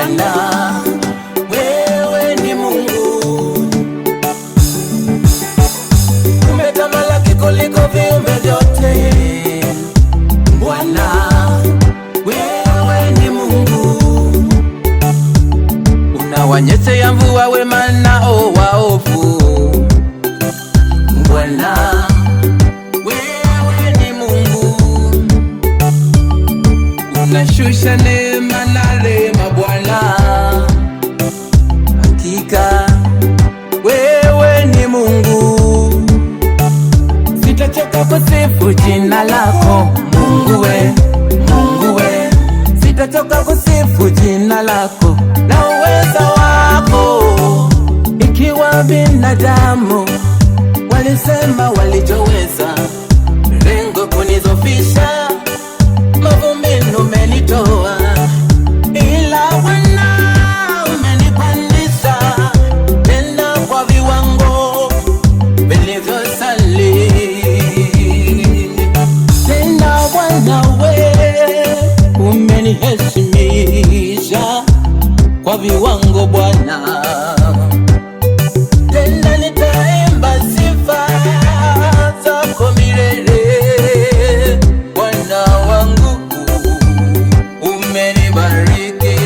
Bwana, wewe ni Mungu, umetamalaki kuliko viumbe vyote. Bwana, wewe ni Mungu, unawanyeshea mvua wema nao waovu. Bwana, wewe ni Mungu, unashusha neema na rehema. Bwana, hakika wewe ni Mungu, sitachoka kusifu jina lako Mungu we, Mungu we, sitachoka kusifu jina lako na uweza wako. Ikiwa binadamu walisema walichoweza, lengo kunizofisha, mavumbini umenitoa, ila Bwana umenipandisha tena kwa viwango vilivyostahili. Tena Bwana we umeniheshimisha kwa viwango Bwana, tena nitaimba sifa zako milele. Bwana wangu umenibariki,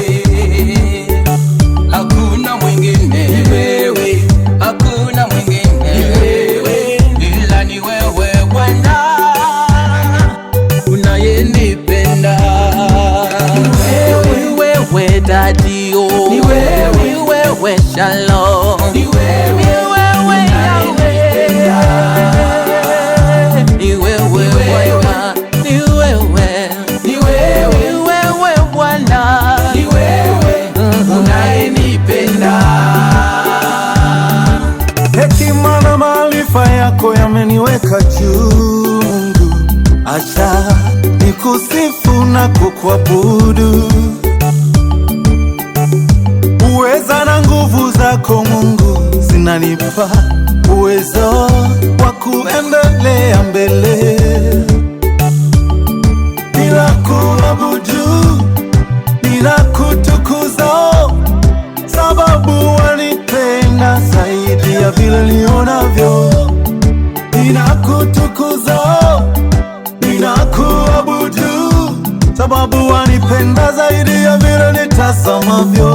hakuna mwingine ni wewe, hakuna mwingine ni wewe, ila ni wewe Bwana unayenipenda. Ni wewe Dadio, ni wewe Shalom, ni wewe Yahweh, ni wewe Bwana, ni wewe Bwana, ni wewe unayenipenda. Hekima na maarifa yako yameniweka juu Mungu, acha nikusifu na kukuabudu. Uweza na nguvu zako Mungu zinanipa uwezo wa kuendelea mbele, bila kuabudu, bila kutukuza, sababu wanipenda zaidi ya vile nionavyo. Ninakutukuza, ninakuabudu, sababu wanipenda zaidi ya vile nitazamavyo.